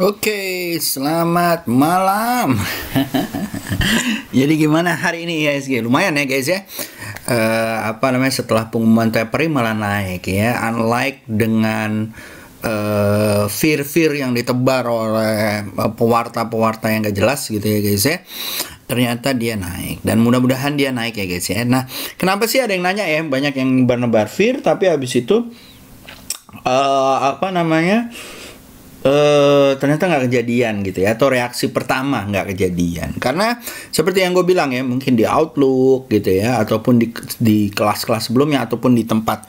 Oke, selamat malam. Jadi gimana hari ini ya guys? Lumayan ya guys ya. Setelah pengumuman tapering malah naik ya. Unlike dengan fear yang ditebar oleh pewarta-pewarta yang gak jelas gitu ya guys ya. Ternyata dia naik dan mudah-mudahan dia naik ya guys ya. Nah, kenapa sih ada yang nanya ya? Banyak yang nebar fear tapi habis itu ternyata nggak kejadian gitu ya, atau reaksi pertama nggak kejadian karena seperti yang gue bilang ya, mungkin di Outlook gitu ya, ataupun di kelas-kelas sebelumnya, ataupun di tempat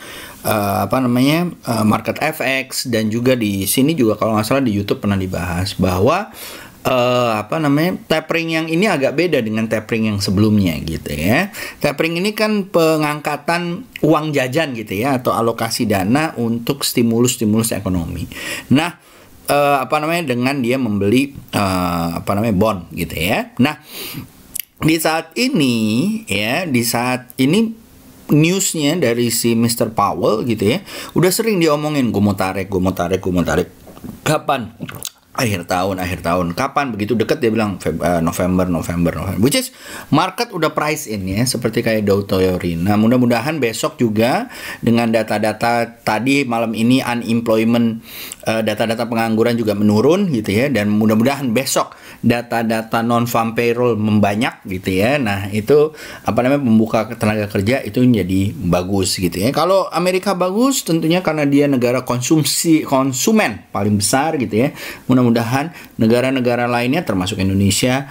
Market FX, dan juga di sini juga kalau nggak salah di YouTube pernah dibahas bahwa tapering yang ini agak beda dengan tapering yang sebelumnya gitu ya. Tapering ini kan pengangkatan uang jajan gitu ya, atau alokasi dana untuk stimulus ekonomi. Nah, dengan dia membeli bond gitu ya. Nah, di saat ini newsnya dari si Mr. Powell gitu ya, udah sering diomongin, gue mau tarik. Kapan? Akhir tahun. Kapan? Begitu dekat dia bilang November. Which is market udah price in ya, seperti kayak Dow Theory. Nah, mudah-mudahan besok juga dengan data-data tadi malam ini, unemployment, data-data pengangguran juga menurun gitu ya, dan mudah-mudahan besok data-data non-farm payroll membanyak gitu ya. Nah, itu membuka tenaga kerja itu menjadi bagus gitu ya. Kalau Amerika bagus tentunya karena dia negara konsumen paling besar gitu ya. Mudah-mudahan negara-negara lainnya termasuk Indonesia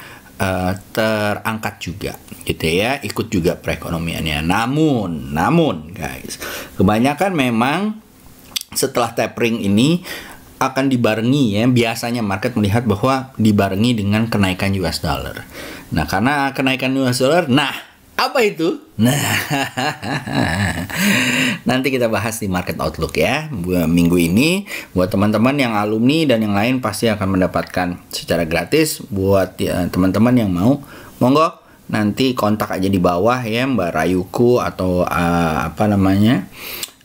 terangkat juga gitu ya, ikut juga perekonomiannya. Namun guys, kebanyakan memang setelah tapering ini akan dibarengi ya, biasanya market melihat bahwa dibarengi dengan kenaikan US dollar. Nah, karena kenaikan US dollar, apa itu? Nah, nanti kita bahas di Market Outlook ya minggu ini. Buat teman-teman yang alumni dan yang lain pasti akan mendapatkan secara gratis. Buat teman-teman yang mau, monggo nanti kontak aja di bawah ya, Mbak Rayuku atau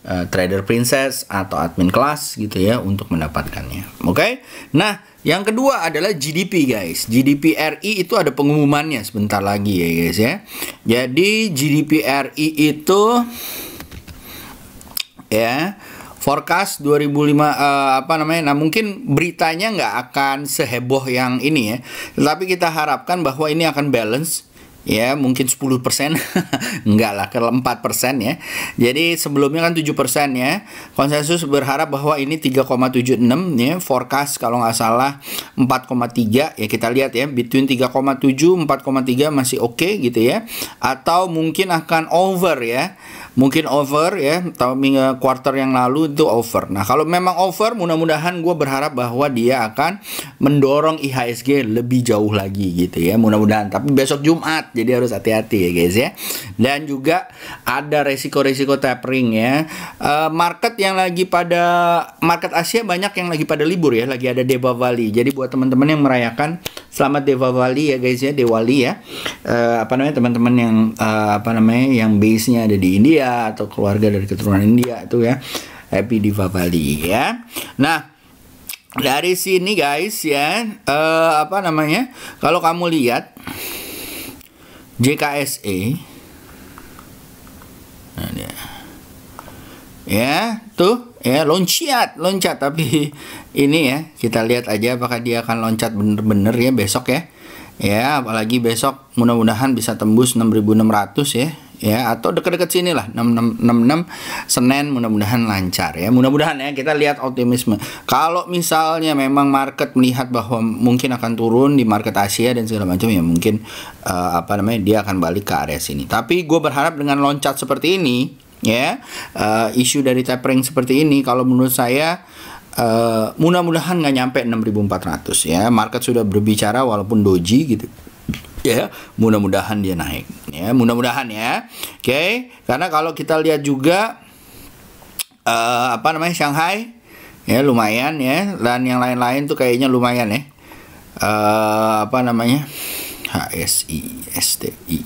Trader Princess atau admin kelas gitu ya, untuk mendapatkannya. Oke? Nah, yang kedua adalah GDP guys. GDP RI itu ada pengumumannya sebentar lagi ya guys ya. Jadi GDP RI itu ya forecast 2005 nah mungkin beritanya nggak akan seheboh yang ini ya. Tetapi kita harapkan bahwa ini akan balance. Ya, mungkin 10%. Enggak lah, kalau 4% ya. Jadi sebelumnya kan 7% ya. Konsensus berharap bahwa ini 3,76 ya. Forecast kalau nggak salah 4,3 ya. Kita lihat ya, between 3,7 4,3 masih oke gitu ya. Atau mungkin akan over ya. Mungkin over ya, atau quarter yang lalu itu over. Nah, kalau memang over, mudah-mudahan gue berharap bahwa dia akan mendorong IHSG lebih jauh lagi gitu ya, mudah-mudahan. Tapi besok Jumat, jadi harus hati-hati ya guys ya. Dan juga ada resiko-resiko tapering ya. Market Asia banyak yang lagi pada libur ya, lagi ada Diwali. Jadi buat teman-teman yang merayakan, selamat Diwali ya guys ya, Diwali ya. Teman-teman yang yang base-nya ada di India atau keluarga dari keturunan India itu ya, happy Diwali ya. Nah, dari sini guys ya, kalau kamu lihat JKSE, nah dia ya tuh ya, loncat tapi ini ya, kita lihat aja apakah dia akan loncat bener-bener ya besok ya. Ya, apalagi besok mudah-mudahan bisa tembus 6.600 ya, atau dekat-dekat sini lah, 6666 Senin, mudah-mudahan lancar ya. Mudah-mudahan ya, kita lihat optimisme. Kalau misalnya memang market melihat bahwa mungkin akan turun di market Asia dan segala macam ya, mungkin dia akan balik ke area sini. Tapi gue berharap dengan loncat seperti ini ya, isu dari tapering seperti ini, kalau menurut saya mudah-mudahan nggak nyampe 6.400 ya. Market sudah berbicara walaupun doji gitu ya, mudah-mudahan dia naik ya, mudah-mudahan ya. Oke, karena kalau kita lihat juga Shanghai ya lumayan ya, dan yang lain-lain tuh kayaknya lumayan ya. HSI, STI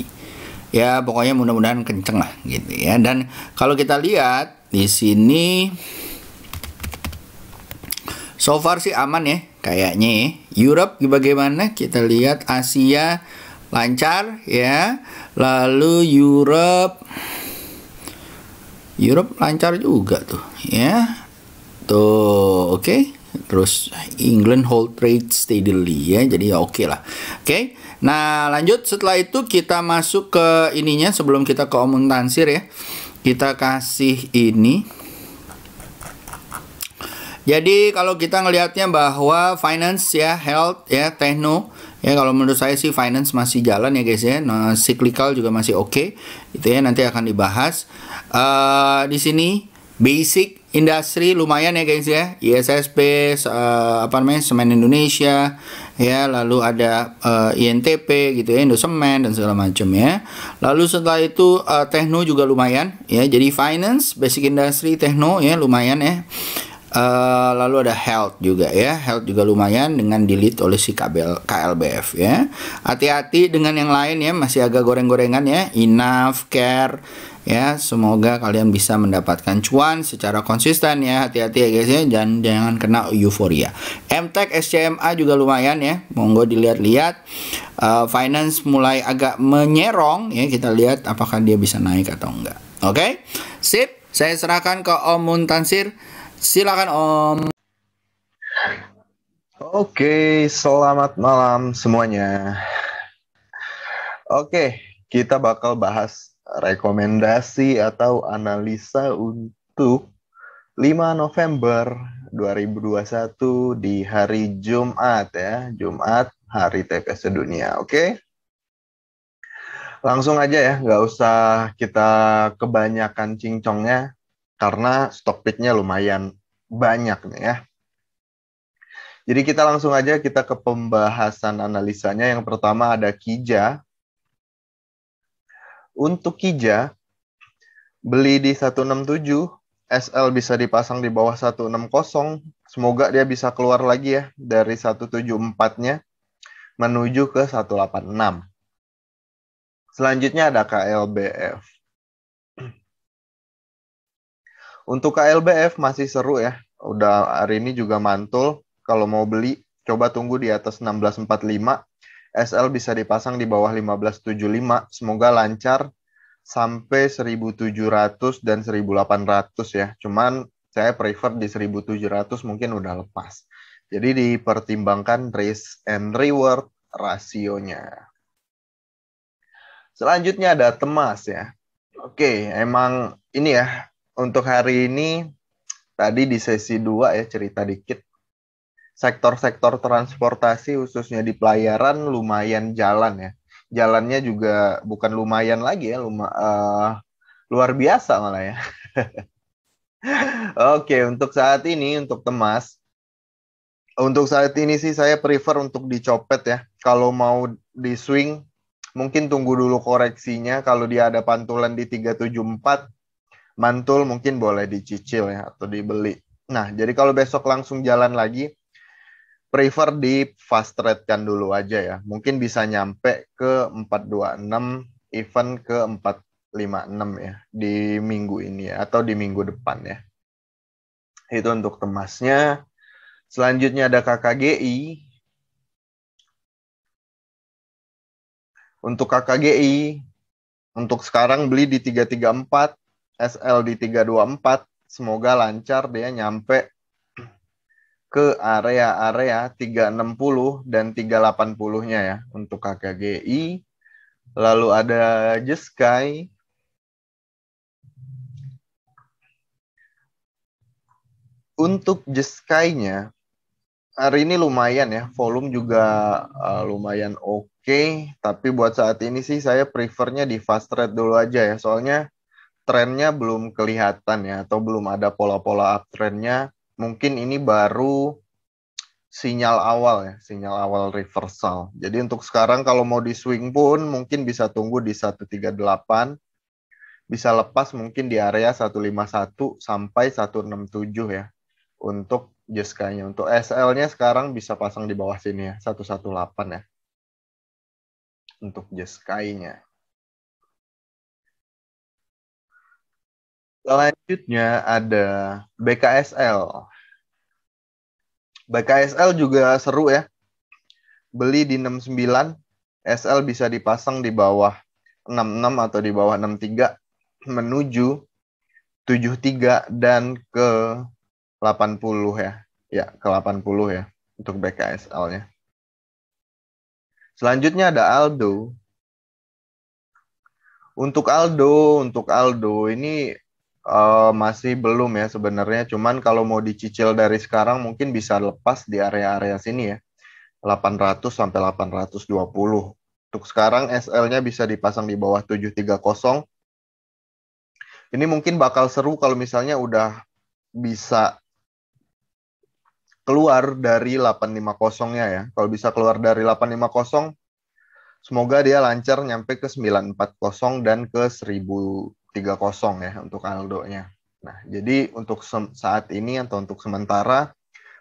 ya, pokoknya mudah-mudahan kenceng lah gitu ya. Dan kalau kita lihat di sini So far sih aman ya, kayaknya ya. Europe bagaimana? Kita lihat Asia lancar ya. Lalu Europe lancar juga tuh ya. Tuh, oke. Terus England hold rate steadily ya. Jadi ya oke lah. Oke. Nah, lanjut setelah itu kita masuk ke ininya sebelum kita ke Omun Tansir ya. Kita kasih ini. Jadi kalau kita ngelihatnya bahwa finance ya, health ya, techno ya, kalau menurut saya sih finance masih jalan ya guys ya. Nah, cyclical juga masih oke. Itu ya nanti akan dibahas. Di sini basic industri lumayan ya guys ya. ISSP apa namanya? Semen Indonesia ya, lalu ada INTP gitu ya, Indosemen dan segala macam ya. Lalu setelah itu techno juga lumayan ya. Jadi finance, basic industry, techno ya lumayan ya. Lalu ada health juga ya, health juga lumayan dengan di-lead oleh si KLBF ya. Hati-hati dengan yang lain ya, masih agak goreng-gorengan ya. Enough, care ya, semoga kalian bisa mendapatkan cuan secara konsisten ya. Hati-hati ya guys ya, jangan kena euforia. MTech SCMA juga lumayan ya, monggo dilihat-lihat. Finance mulai agak menyerong ya, kita lihat apakah dia bisa naik atau enggak. Oke, sip, saya serahkan ke Om Muntansir. Silakan Om. Oke, selamat malam semuanya. Oke, kita bakal bahas rekomendasi atau analisa untuk 5 November 2021 di hari Jumat ya. Jumat, Hari TP Sedunia. Oke? Langsung aja ya, nggak usah kita kebanyakan cincongnya karena stock picknya lumayan banyak nih ya. Jadi kita langsung aja kita ke pembahasan analisanya. Yang pertama ada KIJA. Untuk KIJA, beli di 167, SL bisa dipasang di bawah 160. Semoga dia bisa keluar lagi ya dari 174-nya menuju ke 186. Selanjutnya ada KLBF. Untuk KLBF masih seru ya. Udah hari ini juga mantul. Kalau mau beli, coba tunggu di atas 1645. SL bisa dipasang di bawah 1575. Semoga lancar sampai 1700 dan 1800 ya. Cuman saya prefer di 1700 mungkin udah lepas. Jadi dipertimbangkan risk and reward rasionya. Selanjutnya ada Temas ya. Oke, emang ini ya. Untuk hari ini, tadi di sesi 2 ya, cerita dikit. Sektor-sektor transportasi khususnya di pelayaran lumayan jalan ya. Jalannya juga bukan lumayan lagi ya, luar biasa malah ya. Oke, untuk saat ini, untuk Temas, untuk saat ini sih saya prefer untuk dicopet ya. Kalau mau di swing, mungkin tunggu dulu koreksinya. Kalau dia ada pantulan di 374, mantul mungkin boleh dicicil ya atau dibeli. Nah, jadi kalau besok langsung jalan lagi, prefer di fast trade kan dulu aja ya. Mungkin bisa nyampe ke 426, even ke 456 ya di minggu ini ya atau di minggu depan ya. Itu untuk Temasnya. Selanjutnya ada KKGI. Untuk KKGI, untuk sekarang beli di 334, SL di 324. Semoga lancar dia nyampe ke area-area 360 dan 380-nya ya untuk KKGI. Lalu ada Jeskai. Untuk Jeskai-nya hari ini lumayan ya, volume juga lumayan oke. Tapi buat saat ini sih saya prefernya di fast trade dulu aja ya, soalnya trennya belum kelihatan ya, atau belum ada pola-pola uptrendnya. Mungkin ini baru sinyal awal ya, sinyal awal reversal. Jadi untuk sekarang kalau mau di swing pun mungkin bisa tunggu di 138, bisa lepas mungkin di area 151 sampai 167 ya. Untuk Jeska-nya, untuk SL-nya sekarang bisa pasang di bawah sini ya, 118 ya. Untuk Jeska-nya. Selanjutnya ada BKSL. BKSL juga seru ya. Beli di 69, SL bisa dipasang di bawah 66 atau di bawah 63 menuju 73 dan ke 80 ya. Ya, ke 80 ya untuk BKSL-nya. Selanjutnya ada Aldo. Untuk Aldo ini masih belum ya sebenarnya. Cuman kalau mau dicicil dari sekarang mungkin bisa lepas di area-area sini ya. 800 sampai 820. Untuk sekarang SL-nya bisa dipasang di bawah 730. Ini mungkin bakal seru kalau misalnya udah bisa keluar dari 850-nya ya. Kalau bisa keluar dari 850, semoga dia lancar nyampe ke 940 dan ke 1030 ya untuk Aldo-nya. Nah, jadi untuk saat ini atau untuk sementara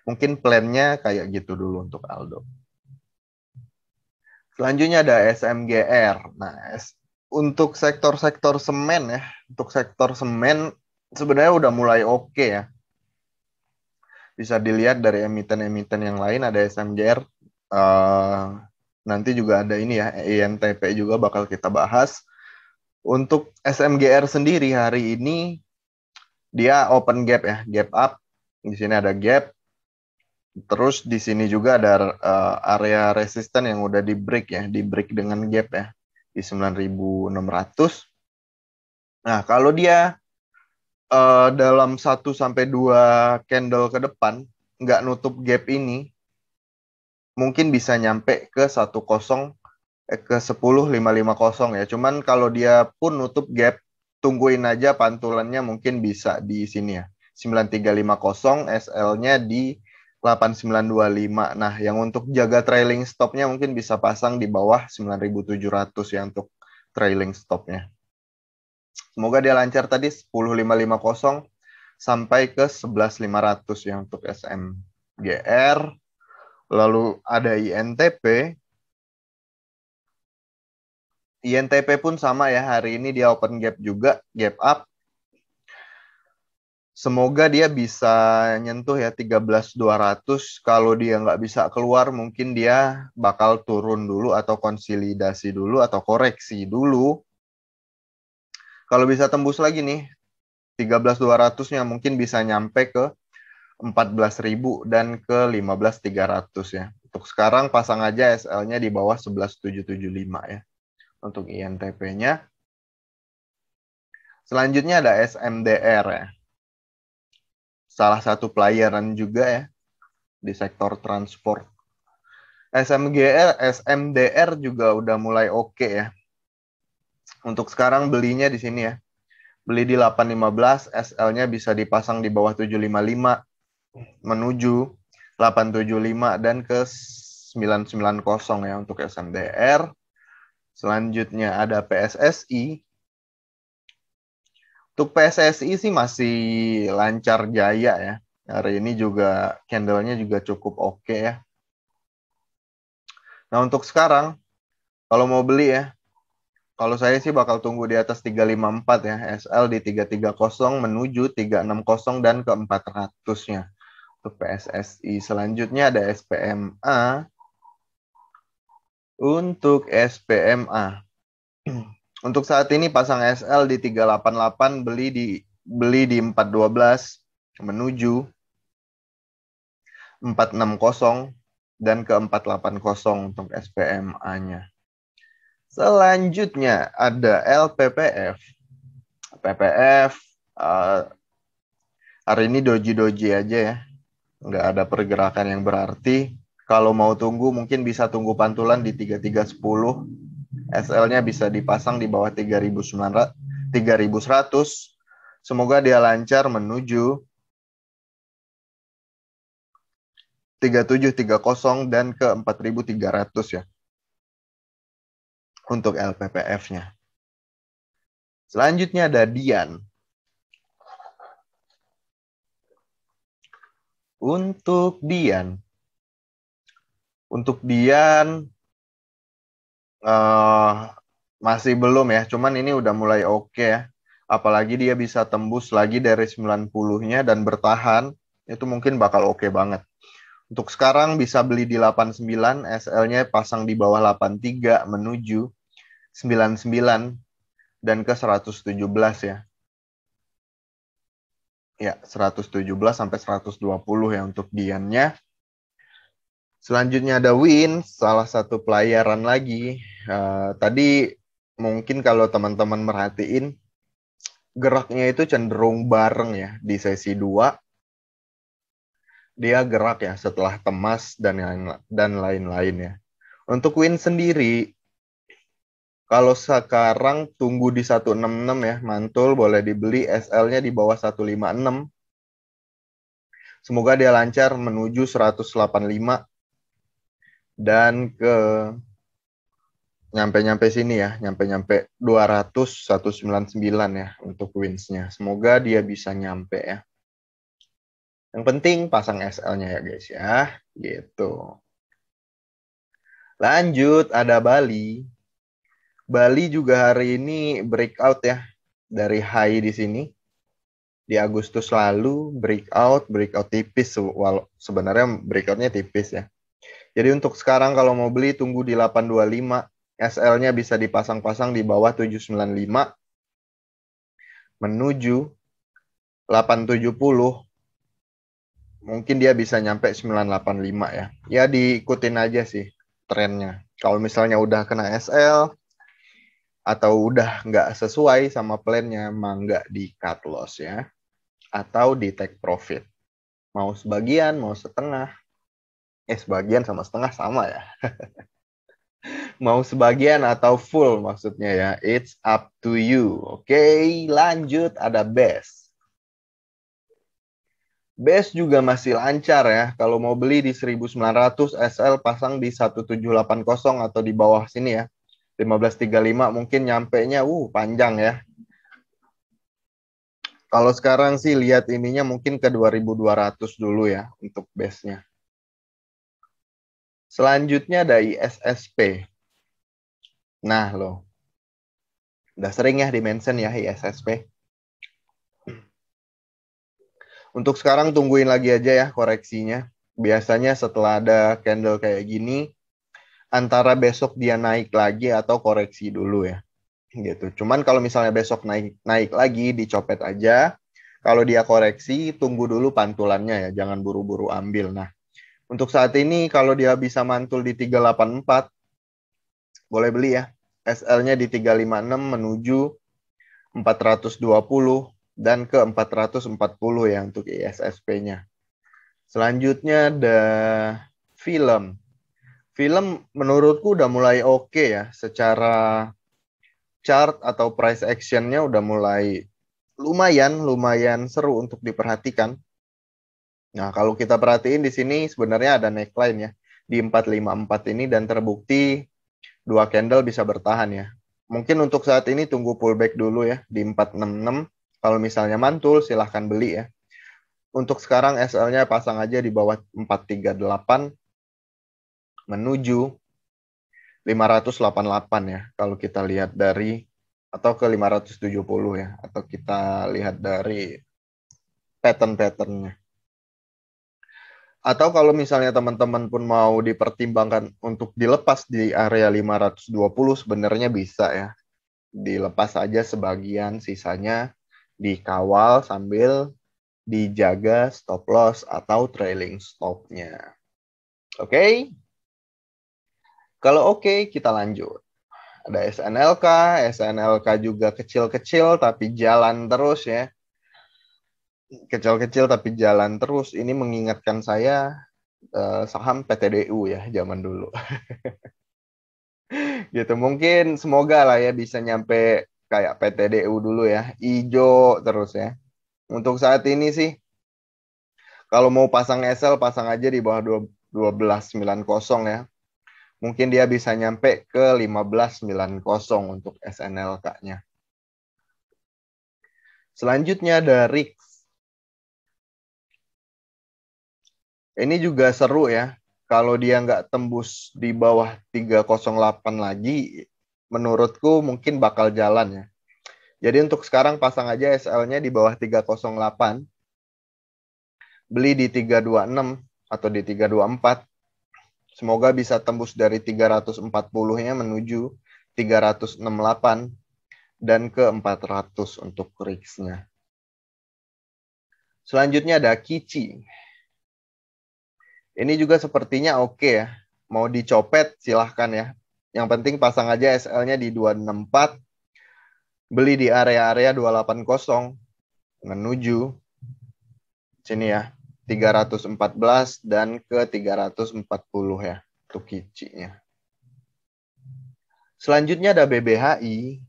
mungkin plan-nya kayak gitu dulu untuk Aldo. Selanjutnya ada SMGR. Nah, untuk sektor-sektor semen ya, untuk sektor semen sebenarnya udah mulai oke ya. Bisa dilihat dari emiten-emiten yang lain, ada SMGR. Nanti juga ada ini ya, INTP juga bakal kita bahas. Untuk SMGR sendiri hari ini dia open gap ya, gap up. Di sini ada gap. Terus di sini juga ada area resisten yang udah di break ya, di break dengan gap ya di 9.600. Nah, kalau dia dalam 1 sampai 2 candle ke depan nggak nutup gap ini, mungkin bisa nyampe ke 10.550 ya. Cuman kalau dia pun nutup gap, tungguin aja pantulannya mungkin bisa di sini ya. 9350, SL-nya di 8925. Nah, yang untuk jaga trailing stop-nya mungkin bisa pasang di bawah 9.700 ya untuk trailing stop-nya. Semoga dia lancar tadi 10.550 sampai ke 11.500 ya untuk SMGR. Lalu ada INTP. INTP pun sama ya, hari ini dia open gap juga, gap up. Semoga dia bisa nyentuh ya 13.200. Kalau dia nggak bisa keluar, mungkin dia bakal turun dulu atau konsolidasi dulu atau koreksi dulu. Kalau bisa tembus lagi nih, 13.200-nya mungkin bisa nyampe ke 14.000 dan ke 15.300 ya. Untuk sekarang pasang aja SL-nya di bawah 11.775 ya untuk INTP-nya. Selanjutnya ada SMDR ya. Salah satu playeran juga ya di sektor transport. SMDR juga udah mulai oke ya. Untuk sekarang belinya di sini ya. Beli di 815, SL-nya bisa dipasang di bawah 755 menuju 875 dan ke 990 ya untuk SMDR. Selanjutnya ada PSSI. Untuk PSSI sih masih lancar jaya ya. Hari ini juga candle-nya juga cukup oke ya. Nah, untuk sekarang kalau mau beli ya, kalau saya sih bakal tunggu di atas 354 ya. SL di 330 menuju 360 dan ke 400-nya. Untuk PSSI. Selanjutnya ada SPMA. Untuk SPMA. Untuk saat ini pasang SL di 388, beli di 412 menuju 460 dan ke 480 untuk SPMA-nya. Selanjutnya ada LPPF. PPF hari ini doji-doji aja ya. Nggak ada pergerakan yang berarti. Kalau mau tunggu mungkin bisa tunggu pantulan di 3310. SL-nya bisa dipasang di bawah 3.100. Semoga dia lancar menuju 3730 dan ke 4.300 ya. Untuk LPPF-nya. Selanjutnya ada Dian. Untuk Dian masih belum ya, cuman ini udah mulai oke ya. Apalagi dia bisa tembus lagi dari 90-nya dan bertahan, itu mungkin bakal oke banget. Untuk sekarang bisa beli di 89, SL-nya pasang di bawah 83 menuju 99 dan ke 117 ya. Ya, 117 sampai 120 ya untuk Diannya. Selanjutnya ada Win, salah satu pelayaran lagi. Tadi mungkin kalau teman-teman merhatiin, geraknya itu cenderung bareng ya di sesi 2. Dia gerak ya setelah Temas dan lain-lain ya. Untuk Win sendiri, kalau sekarang tunggu di 166 ya, mantul boleh dibeli, SL-nya di bawah 156. Semoga dia lancar menuju 185 dan ke nyampe-nyampe sini ya, nyampe-nyampe 200 199 ya untuk wins-nya. Semoga dia bisa nyampe ya. Yang penting pasang SL-nya ya guys ya, gitu. Lanjut ada Bali. Bali juga hari ini breakout ya dari high di sini. Di Agustus lalu breakout tipis, sebenarnya breakoutnya tipis ya. Jadi untuk sekarang kalau mau beli tunggu di 825, SL-nya bisa dipasang-pasang di bawah 795 menuju 870. Mungkin dia bisa nyampe 985 ya. Ya diikutin aja sih trennya. Kalau misalnya udah kena SL atau udah nggak sesuai sama plannya, emang nggak di cut loss ya. Atau di take profit. Mau sebagian, mau setengah. Sebagian sama setengah sama ya. Mau sebagian atau full maksudnya ya. It's up to you. Oke, lanjut ada BES. BES juga masih lancar ya. Kalau mau beli di 1900, SL pasang di 1780 atau di bawah sini ya. 1535 mungkin nyampe-nya panjang ya. Kalau sekarang sih lihat ininya mungkin ke 2200 dulu ya untuk BES-nya. Selanjutnya ada ISSP. Nah loh, udah sering ya di-mention ya ISSP. Untuk sekarang tungguin lagi aja ya koreksinya. Biasanya setelah ada candle kayak gini, antara besok dia naik lagi atau koreksi dulu ya. Gitu. Cuman kalau misalnya besok naik lagi, dicopet aja. Kalau dia koreksi, tunggu dulu pantulannya ya, jangan buru-buru ambil. Nah, untuk saat ini kalau dia bisa mantul di 384, boleh beli ya. SL-nya di 356 menuju 420 dan ke 440 ya untuk ISSP-nya. Selanjutnya ada film. Film menurutku udah mulai oke ya. Secara chart atau price action-nya udah mulai lumayan seru untuk diperhatikan. Nah, kalau kita perhatiin di sini sebenarnya ada neckline ya di 454 ini dan terbukti dua candle bisa bertahan ya. Mungkin untuk saat ini tunggu pullback dulu ya di 466. Kalau misalnya mantul silahkan beli ya. Untuk sekarang SL-nya pasang aja di bawah 438 menuju 588 ya. Kalau kita lihat dari atau ke 570 ya. Atau kita lihat dari pattern-patternnya. Atau kalau misalnya teman-teman pun mau dipertimbangkan untuk dilepas di area 520 sebenarnya bisa ya. Dilepas aja sebagian, sisanya dikawal sambil dijaga stop loss atau trailing stop-nya. Oke? Kalau oke, kita lanjut. Ada SNLK, SNLK juga kecil-kecil tapi jalan terus ya. Kecil-kecil tapi jalan terus. Ini mengingatkan saya saham PTDU ya zaman dulu. Gitu. Mungkin semoga lah ya bisa nyampe kayak PTDU dulu ya. Ijo terus ya. Untuk saat ini sih kalau mau pasang SL pasang aja di bawah 1290 ya. Mungkin dia bisa nyampe ke 1590 untuk SNLK-nya. Selanjutnya ada RIX. Ini juga seru ya. Kalau dia nggak tembus di bawah 308 lagi, menurutku mungkin bakal jalan ya. Jadi untuk sekarang pasang aja SL-nya di bawah 308. Beli di 326 atau di 324. Semoga bisa tembus dari 340-nya menuju 368 dan ke 400 untuk RIX-nya. Selanjutnya ada Kici. Ini juga sepertinya oke ya. Mau dicopet silahkan ya. Yang penting pasang aja SL-nya di 264. Beli di area-area 280 menuju sini ya. 314 dan ke 340 ya. Untuk Kici-nya. Selanjutnya ada BBHI.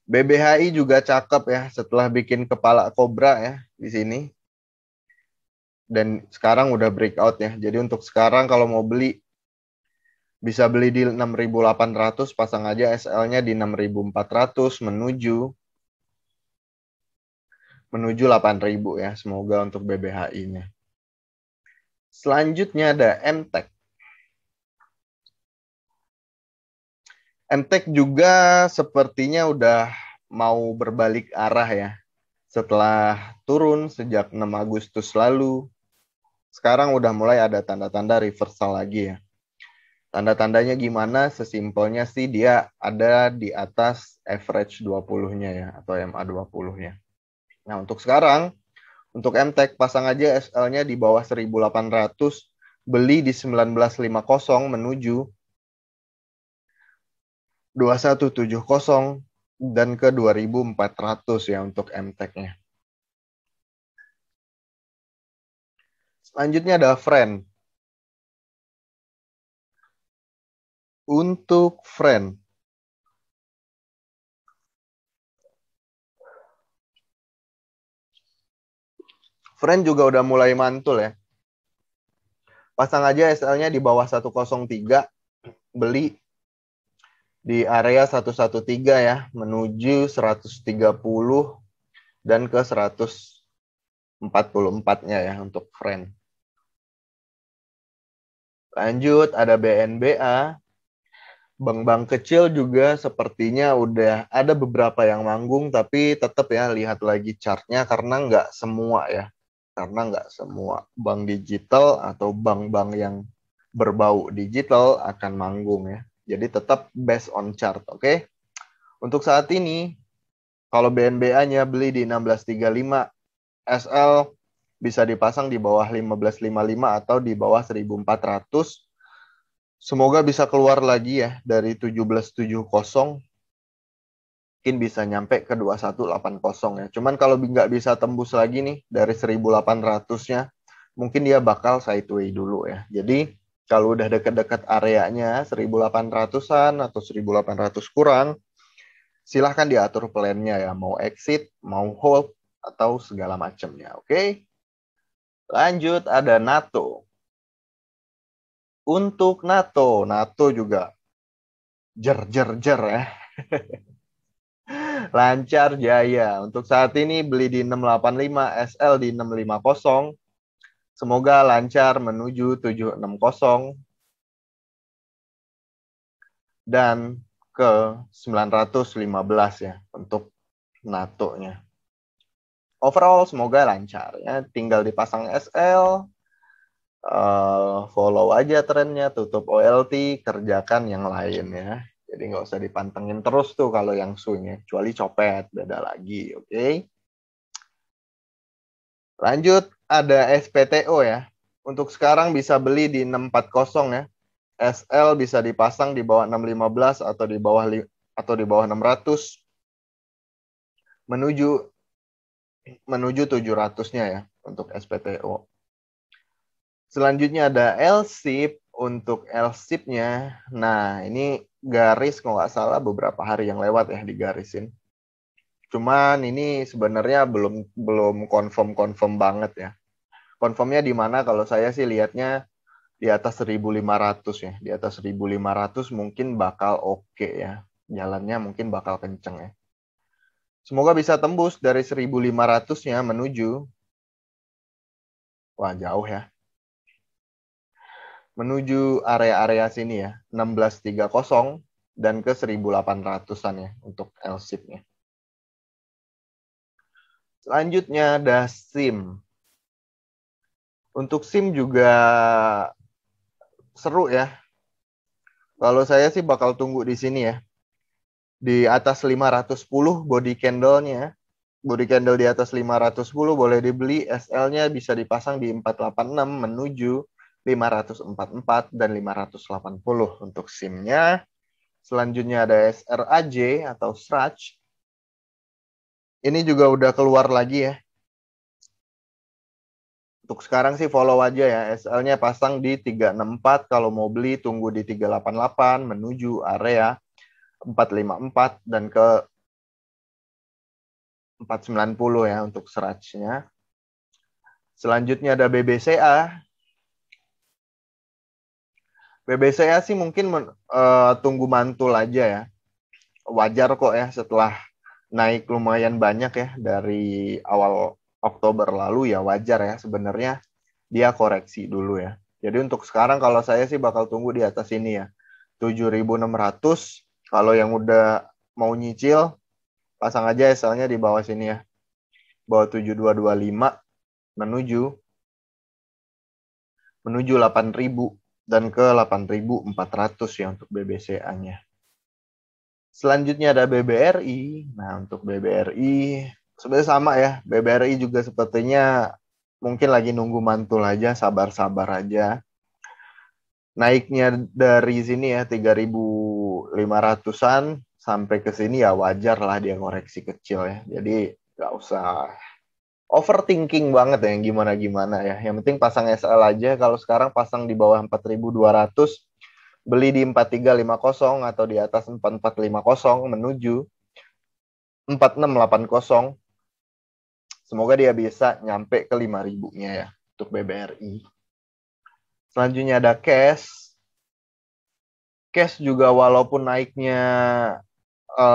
BBHI juga cakep ya setelah bikin kepala kobra ya di sini. Dan sekarang udah breakout ya. Jadi untuk sekarang kalau mau beli bisa beli di 6.800, pasang aja SL-nya di 6.400 menuju 8.000 ya. Semoga untuk BBHI-nya. Selanjutnya ada MTEK. MTEK juga sepertinya udah mau berbalik arah ya. Setelah turun sejak 6 Agustus lalu, sekarang udah mulai ada tanda-tanda reversal lagi ya. Tanda-tandanya gimana? Sesimpelnya sih dia ada di atas average 20-nya ya, atau MA 20-nya. Nah, untuk sekarang, untuk MTEK pasang aja SL-nya di bawah 1.800, beli di 19.50 menuju 2170 dan ke 2.400 ya untuk MTEK-nya. Selanjutnya ada Friend. Untuk Friend juga udah mulai mantul ya. Pasang aja SL-nya di bawah 103, beli di area 113 ya, menuju 130 dan ke 144-nya ya untuk Friend. Lanjut ada BNBA. Bank-bank kecil juga sepertinya udah ada beberapa yang manggung, tapi tetap ya lihat lagi chartnya karena nggak semua ya. Karena nggak semua bank digital atau bank-bank yang berbau digital akan manggung ya. Jadi tetap based on chart, oke? Untuk saat ini, kalau BNBA-nya beli di 1635, SL bisa dipasang di bawah 1555 atau di bawah 1400. Semoga bisa keluar lagi ya dari 1770. Mungkin bisa nyampe ke 2180 ya. Cuman kalau nggak bisa tembus lagi nih dari 1800-nya, mungkin dia bakal sideway dulu ya. Jadi kalau udah dekat-dekat areanya 1800-an atau 1800 kurang, silahkan diatur plan-nya ya. Mau exit, mau hold, atau segala macamnya. Oke? Lanjut ada NATO. Untuk NATO juga jer ya. Lancar jaya. Untuk saat ini beli di 685, SL di 650. Semoga lancar menuju 760 dan ke 915 ya untuk NATO-nya. Overall semoga lancar ya. Tinggal dipasang SL, follow aja trennya, tutup OLT, kerjakan yang lain ya. Jadi nggak usah dipantengin terus tuh kalau yang swing ya. Kecuali copet, beda lagi, oke? Lanjut, ada SPTO ya. Untuk sekarang bisa beli di 640 ya. SL bisa dipasang di bawah 615 atau di bawah 600 menuju 700-nya ya untuk SPTO. Selanjutnya ada LSIP. Untuk LSIP-nya, nah ini garis kalau nggak salah beberapa hari yang lewat ya digarisin. Cuman ini sebenarnya belum confirm banget ya. Confirmnya di mana kalau saya sih lihatnya di atas 1.500 ya. Di atas 1.500 mungkin bakal oke ya. Jalannya mungkin bakal kenceng ya. Semoga bisa tembus dari 1.500-nya menuju, wah jauh ya, menuju area-area sini ya, 1630 dan ke 1.800-an ya untuk LSIP-nya. Selanjutnya ada SIM. Untuk SIM juga seru ya. Kalau saya sih bakal tunggu di sini ya. Di atas 510 body candle-nya. Body candle di atas 510 boleh dibeli. SL-nya bisa dipasang di 486 menuju 544 dan 580 untuk SIM-nya. Selanjutnya ada SRAJ atau SRAJ. Ini juga udah keluar lagi ya. Untuk sekarang sih follow aja ya. SL-nya pasang di 364. Kalau mau beli tunggu di 388 menuju area 454 dan ke 490 ya untuk SRAJ-nya. Selanjutnya ada BBCA. BBCA sih mungkin tunggu mantul aja ya. Wajar kok ya setelah naik lumayan banyak ya dari awal Oktober lalu ya wajar ya sebenarnya dia koreksi dulu ya. Jadi untuk sekarang kalau saya sih bakal tunggu di atas ini ya. 7.600. Kalau yang udah mau nyicil pasang aja SL-nya di bawah sini ya. Bawah 7225 menuju 8.000 dan ke 8.400 ya untuk BBCA-nya. Selanjutnya ada BBRI. Nah, untuk BBRI sebenarnya sama ya. BBRI juga sepertinya mungkin lagi nunggu mantul aja, sabar-sabar aja. Naiknya dari sini ya 3.500-an sampai ke sini ya wajar lah dia koreksi kecil ya. Jadi nggak usah overthinking banget ya yang gimana-gimana ya. Yang penting pasang SL aja. Kalau sekarang pasang di bawah 4.200, beli di 4350 atau di atas 4450 menuju 4680. Semoga dia bisa nyampe ke 5.000-nya ya untuk BBRI. Selanjutnya ada cash. Cash juga walaupun naiknya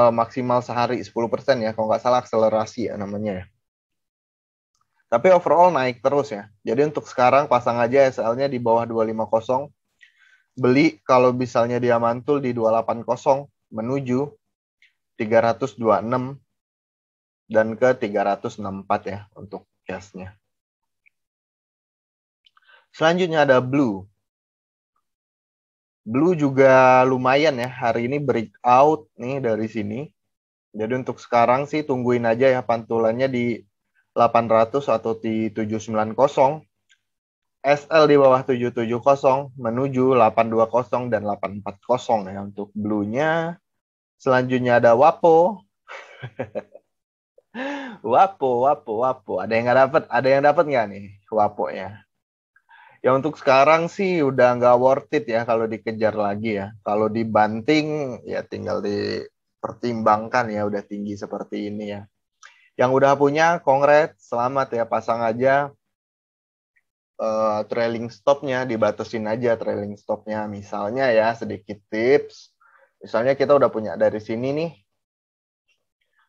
maksimal sehari 10% ya. Kalau nggak salah akselerasi ya namanya ya. Tapi overall naik terus ya. Jadi untuk sekarang pasang aja SL-nya di bawah 250. Beli kalau misalnya dia mantul di 280 menuju 326 dan ke 364 ya untuk cashnya. Selanjutnya ada Blue. Blue juga lumayan ya. Hari ini breakout nih dari sini. Jadi untuk sekarang sih tungguin aja ya pantulannya di 800 atau di 790. SL di bawah 770 menuju 820 dan 840 ya untuk Blue-nya. Selanjutnya ada Wapo. Wapo. Ada yang nggak dapat? Ada yang dapat nggak nih Wapo ya? Ya untuk sekarang sih udah nggak worth it ya kalau dikejar lagi ya. Kalau dibanting ya tinggal dipertimbangkan ya udah tinggi seperti ini ya. Yang udah punya congrats, selamat ya pasang aja trailing stopnya, dibatasin aja trailing stopnya. Misalnya ya sedikit tips. Misalnya kita udah punya dari sini nih.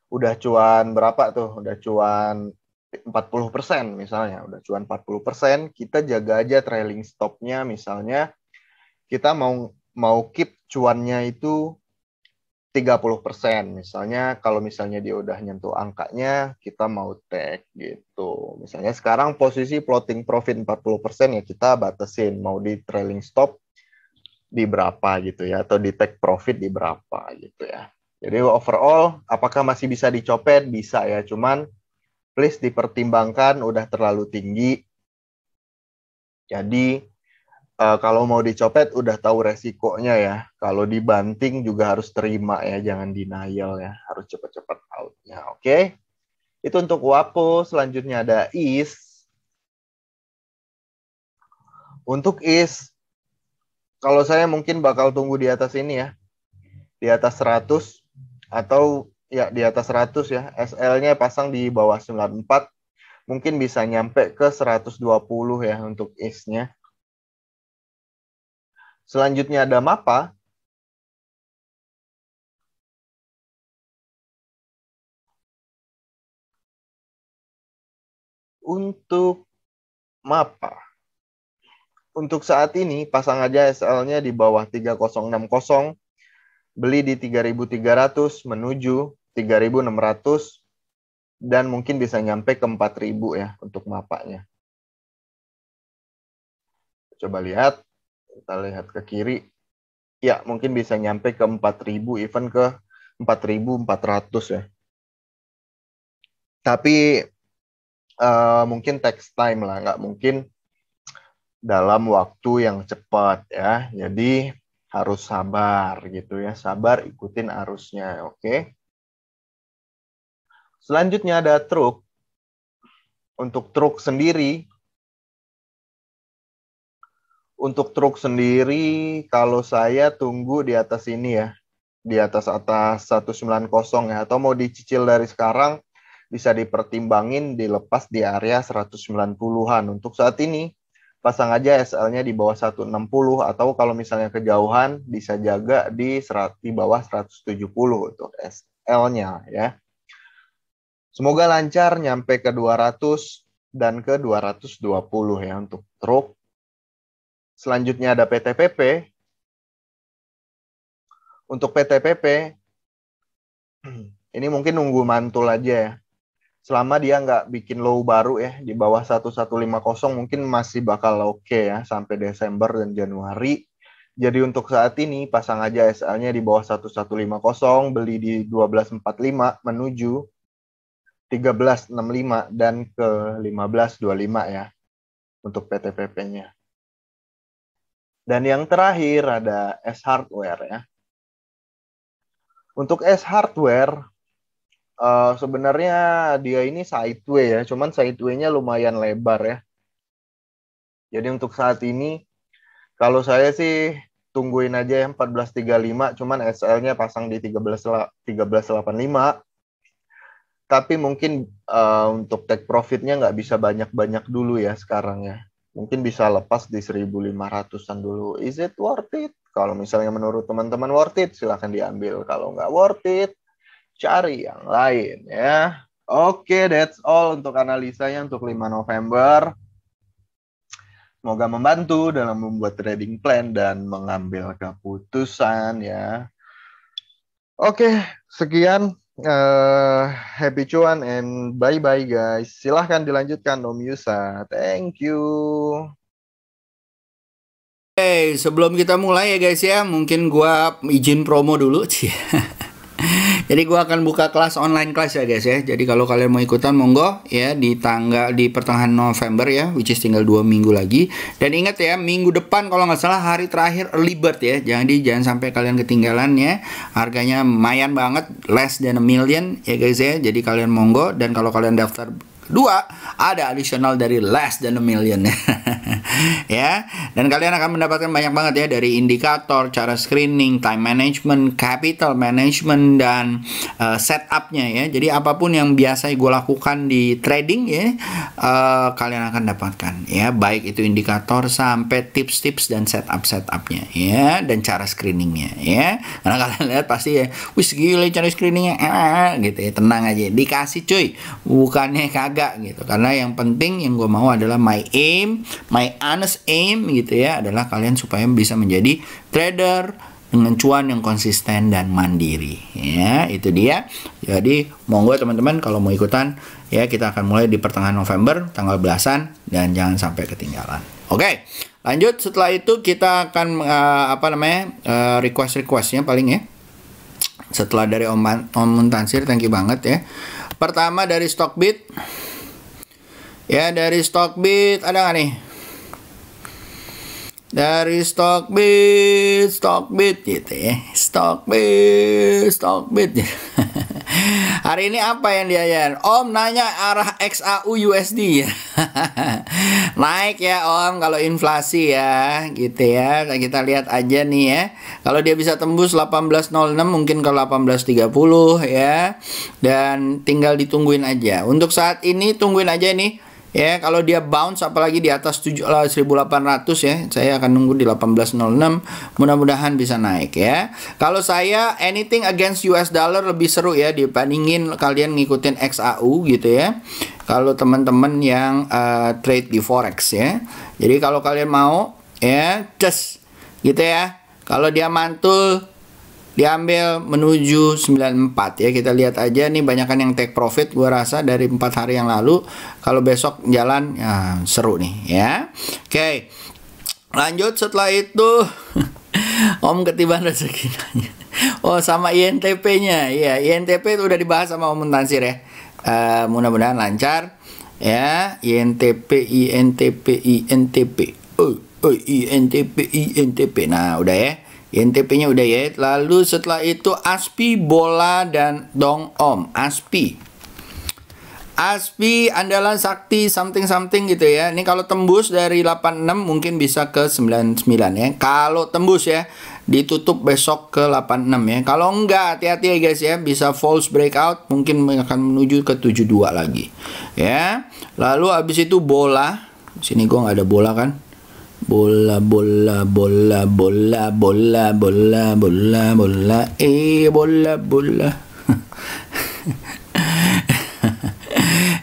Udah cuan berapa tuh? Udah cuan 40% misalnya. Udah cuan 40%, kita jaga aja trailing stopnya misalnya kita mau keep cuannya itu 30%. Misalnya kalau misalnya dia udah nyentuh angkanya, kita mau take gitu. Misalnya sekarang posisi floating profit 40% ya kita batasin mau di trailing stop di berapa gitu ya atau di take profit di berapa gitu ya. Jadi overall apakah masih bisa dicopet? Bisa ya, cuman please dipertimbangkan udah terlalu tinggi. Jadi kalau mau dicopet udah tahu resikonya ya. Kalau dibanting juga harus terima ya, jangan denial ya. Harus cepat-cepat out-nya. Oke. Itu untuk Wapo. Selanjutnya ada IS. Untuk IS, kalau saya mungkin bakal tunggu di atas ini ya. Di atas 100 atau ya di atas 100 ya. SL-nya pasang di bawah 94. Mungkin bisa nyampe ke 120 ya untuk IS-nya. Selanjutnya ada MAPA. Untuk MAPA. Untuk saat ini pasang aja SL-nya di bawah 3060, beli di 3.300 menuju 3.600 dan mungkin bisa nyampe ke 4.000 ya untuk mapanya. Coba lihat, kita lihat ke kiri. Ya, mungkin bisa nyampe ke 4.000, even ke 4.400 ya. Tapi mungkin text time lah, nggak mungkin dalam waktu yang cepat ya. Jadi harus sabar gitu ya, sabar ikutin arusnya, oke? Selanjutnya ada truk. Untuk truk sendiri, kalau saya tunggu di atas ini ya, di atas 190 ya, atau mau dicicil dari sekarang bisa dipertimbangin dilepas di area 190-an. Untuk saat ini pasang aja SL-nya di bawah 160, atau kalau misalnya kejauhan bisa jaga di bawah 170 untuk SL-nya ya. Semoga lancar nyampe ke 200 dan ke 220 ya untuk truk. Selanjutnya ada PTPP. Untuk PTPP, ini mungkin nunggu mantul aja ya. Selama dia nggak bikin low baru ya, di bawah 1150 mungkin masih bakal oke ya, sampai Desember dan Januari. Jadi untuk saat ini, pasang aja SL-nya di bawah 1150, beli di 1245 menuju 1365 dan ke 1525 ya, untuk PTPP-nya. Dan yang terakhir ada S Hardware ya. Untuk S Hardware, sebenarnya dia ini sideway ya, cuman sideway-nya lumayan lebar ya. Jadi untuk saat ini, kalau saya sih tungguin aja ya 1435, cuman SL-nya pasang di 1385. Tapi mungkin untuk take profit-nya nggak bisa banyak-banyak dulu ya sekarang ya. Mungkin bisa lepas di 1.500-an dulu. Is it worth it? Kalau misalnya menurut teman-teman worth it, silahkan diambil. Kalau nggak worth it, cari yang lain ya. Oke, that's all untuk analisanya untuk 5 November. Semoga membantu dalam membuat trading plan dan mengambil keputusan ya. Oke, sekian. Happy cuan and bye-bye guys. Silahkan dilanjutkan Om Yusa. Thank you. Oke, sebelum kita mulai ya guys ya, mungkin gua izin promo dulu. Jadi gua akan buka kelas online kelas ya guys ya. Jadi kalau kalian mau ikutan monggo ya, di pertengahan November ya, which is tinggal 2 minggu lagi. Dan ingat ya, minggu depan kalau nggak salah hari terakhir early bird ya. Jangan sampai kalian ketinggalan ya. Harganya lumayan banget, less than $1 million ya guys ya. Jadi kalian monggo, dan kalau kalian daftar 2 ada additional dari less than $1 million ya. Dan kalian akan mendapatkan banyak banget ya, dari indikator, cara screening, time management, capital management, dan setupnya ya. Jadi apapun yang biasa gue lakukan di trading ya, kalian akan dapatkan ya, baik itu indikator sampai tips-tips dan setupnya ya, dan cara screeningnya ya. Karena kalian lihat pasti ya, wis gila cara screeningnya gitu ya. Tenang aja, dikasih cuy, bukannya kagak gitu. Karena yang penting yang gue mau adalah my honest aim gitu ya, adalah kalian supaya bisa menjadi trader dengan cuan yang konsisten dan mandiri ya. Itu dia. Jadi monggo teman-teman kalau mau ikutan ya, kita akan mulai di pertengahan November tanggal belasan, dan jangan sampai ketinggalan. Oke, lanjut. Setelah itu kita akan requestnya paling ya. Setelah dari Om Muntansir, thank you banget ya. Pertama dari Stockbit ya, dari Stockbit ada nggak nih? Dari Stockbit gitu ya, Stockbit hari ini apa yang diajarin? Om nanya arah XAU USD ya. Naik ya Om kalau inflasi ya, gitu ya. Kita lihat aja nih ya, kalau dia bisa tembus 18.06 mungkin ke 18.30 ya, dan tinggal ditungguin aja. Untuk saat ini tungguin aja nih ya. Kalau dia bounce apalagi di atas 1.800 ya, saya akan nunggu di 18.06. Mudah-mudahan bisa naik ya. Kalau saya anything against US dollar lebih seru ya, dibandingin kalian ngikutin XAU gitu ya. Kalau teman-teman yang trade di forex ya. Jadi kalau kalian mau ya, just gitu ya. Kalau dia mantul, diambil menuju 94 ya. Kita lihat aja nih, banyakan yang take profit gua rasa dari 4 hari yang lalu. Kalau besok jalan ya, seru nih ya. Oke. Lanjut setelah itu Om ketiban rezekinya. Oh, sama INTP-nya. Iya, INTP itu udah dibahas sama Om Tansir ya. Mudah-mudahan lancar ya. INTP, INTP, INTP. INTP, INTP. Nah, udah ya. INTP-nya udah ya. Lalu setelah itu ASPI, bola dan dong Om. ASPI andalan sakti something gitu ya. Ini kalau tembus dari 86 mungkin bisa ke 99 ya. Kalau tembus ya, ditutup besok ke 86 ya. Kalau enggak, hati-hati ya guys ya, bisa false breakout, mungkin akan menuju ke 72 lagi. Ya. Lalu habis itu bola. Sini gua nggak ada bola kan? Bola. Bola.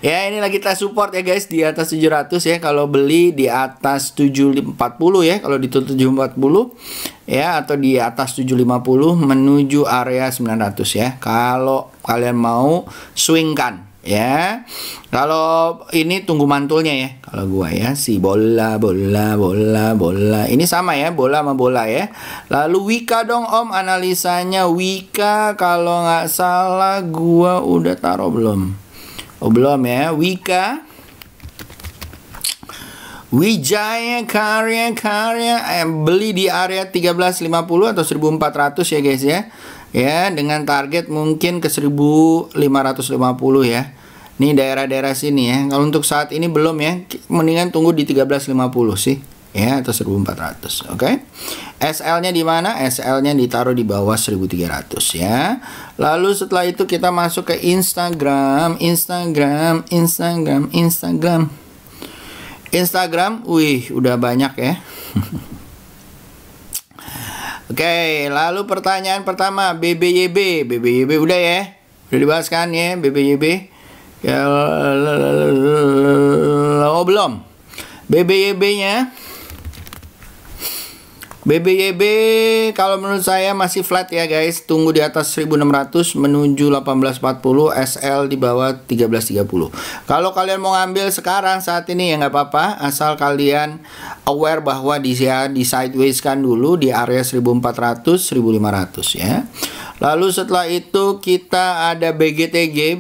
Ya, inilah kita support ya guys di atas 700 ya. Kalau beli di atas 740 ya, kalau ditutup 740 ya, atau di atas 750 menuju area 900 ya. Kalau kalian mau swingkan ya. Kalau ini tunggu mantulnya ya. Kalau gua ya si bola. Ini sama ya, bola sama bola ya. Lalu Wika dong Om, analisanya Wika kalau nggak salah gua udah taruh belum? Oh belum ya. Wika, Wijaya Karya beli di area 1350 atau 1400 ya guys ya. Ya, dengan target mungkin ke 1550 ya. Ini daerah-daerah sini ya. Kalau untuk saat ini belum ya. Mendingan tunggu di 1350 sih. Ya, atau 1400. Oke. SL-nya di mana? SL-nya ditaruh di bawah 1300 ya. Lalu setelah itu kita masuk ke Instagram. Wih, udah banyak ya. Oke, lalu pertanyaan pertama, BBYB udah ya. Udah dibahas kan ya, BBYB. Ya, oh belum. BBYB kalau menurut saya masih flat ya guys. Tunggu di atas 1600 menuju 1840, SL di bawah 1330. Kalau kalian mau ngambil sekarang saat ini ya nggak apa-apa, asal kalian aware bahwa di sideways kan dulu di area 1400 1500 ya. Lalu setelah itu kita ada BGTG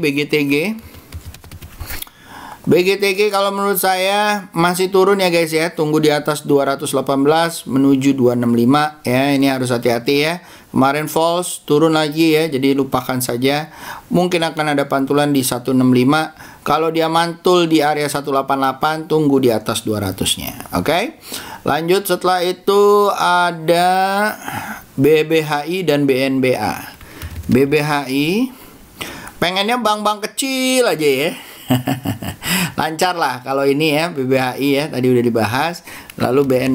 kalau menurut saya masih turun ya guys ya. Tunggu di atas 218 menuju 265 ya. Ini harus hati-hati ya. Kemarin false, turun lagi ya. Jadi lupakan saja. Mungkin akan ada pantulan di 165. Kalau dia mantul di area 188, tunggu di atas 200-nya. Oke. Lanjut setelah itu ada BBHI dan BNBA. BBHI pengennya bank-bank kecil aja ya. Lancar lah kalau ini ya, BBHI ya, tadi udah dibahas. Lalu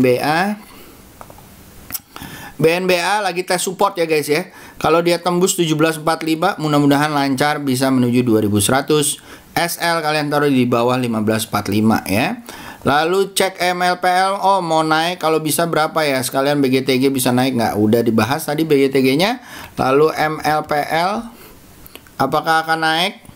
BNBA lagi tes support ya guys ya. Kalau dia tembus 1745 mudah-mudahan lancar bisa menuju 2100. SL kalian taruh di bawah 1545 ya. Lalu cek MLPL, oh mau naik kalau bisa berapa ya? Sekalian BGTG bisa naik nggak? Udah dibahas tadi BGTG-nya. Lalu MLPL apakah akan naik?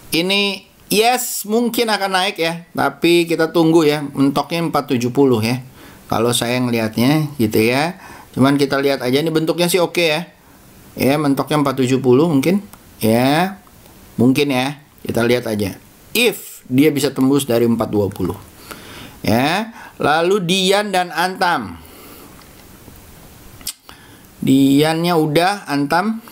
Ini yes, mungkin akan naik ya, tapi kita tunggu ya, mentoknya 470 ya. Kalau saya ngelihatnya gitu ya. Cuman kita lihat aja, ini bentuknya sih oke ya. Ya, mentoknya 470 mungkin. Ya. Mungkin ya. Kita lihat aja. If dia bisa tembus dari 420. Ya. Lalu Dian dan Antam. Diannya udah, Antam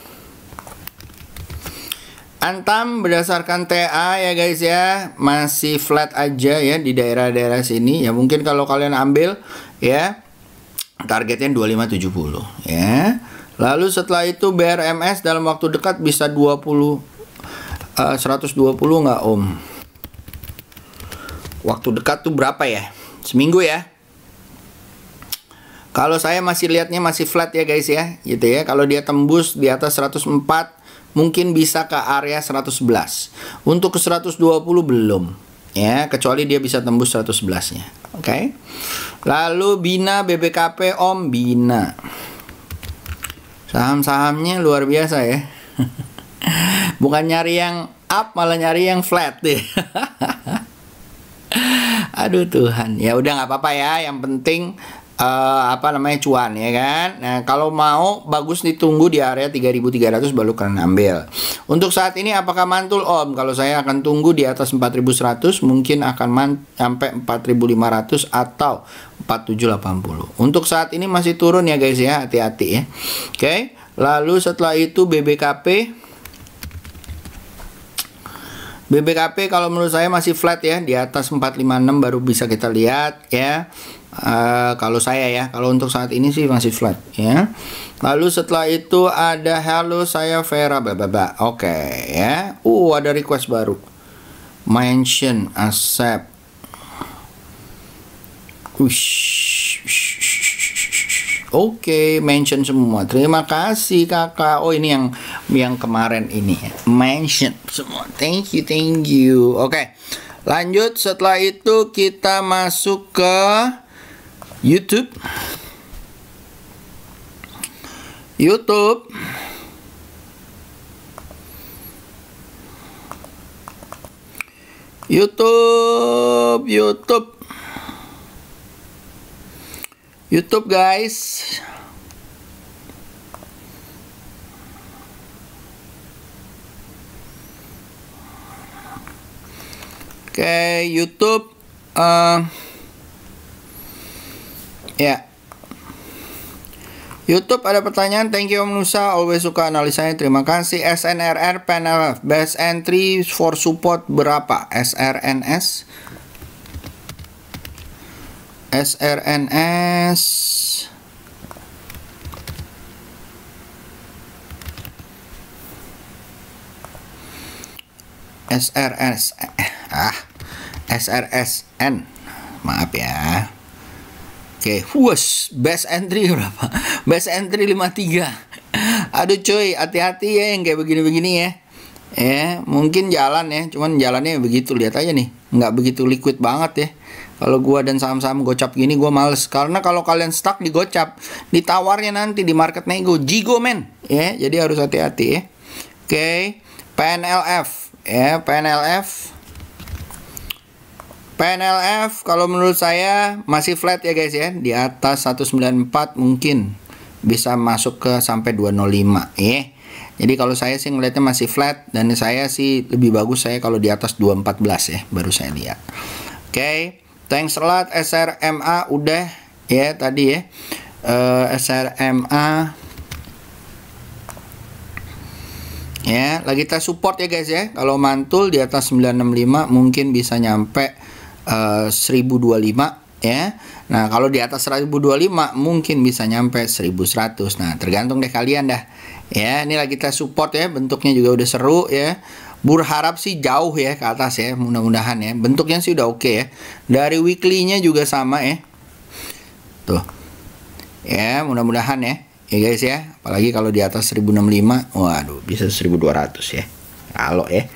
berdasarkan TA ya guys ya, masih flat aja ya di daerah-daerah sini ya. Mungkin kalau kalian ambil ya, targetnya 2570 ya. Lalu setelah itu BRMS dalam waktu dekat bisa 120 nggak Om? Waktu dekat tuh berapa ya? Seminggu ya? Kalau saya masih lihatnya masih flat ya guys ya, gitu ya. Kalau dia tembus di atas 104 mungkin bisa ke area 111. Untuk ke 120 belum ya, kecuali dia bisa tembus 111-nya. Oke. Lalu Bina BBKP Om, Bina. Saham-sahamnya luar biasa ya. Bukan nyari yang up, malah nyari yang flat deh. Aduh Tuhan, ya udah nggak apa-apa ya. Yang penting cuan ya kan. Nah kalau mau bagus ditunggu di area 3.300 baru kalian ambil. Untuk saat ini apakah mantul Om? Kalau saya akan tunggu di atas 4.100, mungkin akan sampai 4.500 atau 4.780. Untuk saat ini masih turun ya guys ya, hati-hati ya. Oke. Lalu setelah itu BBKP kalau menurut saya masih flat ya, di atas 456 baru bisa kita lihat ya. Kalau saya ya, kalau untuk saat ini sih masih flat ya. Lalu setelah itu ada halo saya Vera Baba. Oke ya. Ada request baru. Mention accept. Oke, mention semua. Terima kasih kakak. Oh ini yang kemarin ini ya. Mention semua. Thank you. Oke. Lanjut setelah itu kita masuk ke YouTube. YouTube guys. Oke, YouTube ya. YouTube ada pertanyaan. Thank you Om Nusa, always suka analisanya. Terima kasih. SNRR panel best entry for support berapa? SRNS SRSN. Maaf ya. Oke, best entry berapa? Best entry 53. Aduh cuy, hati-hati ya yang kayak begini-begini ya. Mungkin jalan ya, cuman jalannya begitu, lihat aja nih, nggak begitu liquid banget ya. Kalau gua dan saham-saham gocap gini gua males, karena kalau kalian stuck di gocap, ditawarnya nanti di market nego, jigo men ya. Jadi harus hati-hati ya. Oke, PNLF ya, PNLF kalau menurut saya masih flat ya guys ya, di atas 194 mungkin bisa masuk ke sampai 205 ya. Jadi kalau saya sih ngeliatnya masih flat, dan saya sih lebih bagus saya kalau di atas 214 ya, baru saya lihat. Oke, thanks a lot. SRMA udah ya tadi ya. SRMA ya, lagi kita support ya guys ya. Kalau mantul di atas 965 mungkin bisa nyampe 1025 ya. Nah kalau di atas 1025 mungkin bisa nyampe 1100. Nah tergantung deh kalian dah ya. Ini lagi kita support ya, bentuknya juga udah seru ya. Berharap sih jauh ya ke atas ya, mudah-mudahan ya. Bentuknya sih udah oke ya. Dari weekly-nya juga sama ya. Tuh ya, mudah-mudahan ya guys ya. Apalagi kalau di atas 1065, waduh bisa 1200 ya kalau ya.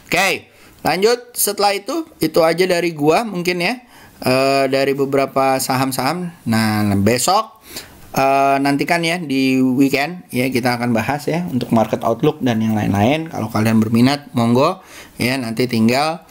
Oke, lanjut. Setelah itu aja dari gua mungkin ya, dari beberapa saham-saham. Nah besok nantikan ya di weekend ya, kita akan bahas ya untuk market outlook dan yang lain-lain. Kalau kalian berminat monggo ya, nanti tinggal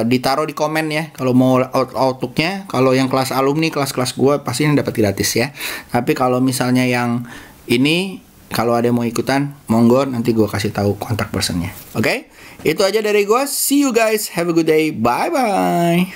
ditaruh di komen ya kalau mau outlooknya. Kalau yang kelas alumni, kelas-kelas gue pasti dapat gratis ya. Tapi kalau misalnya yang ini, kalau ada yang mau ikutan monggo, nanti gue kasih tahu kontak personnya. Oke, itu aja dari gue. See you guys, have a good day, bye bye.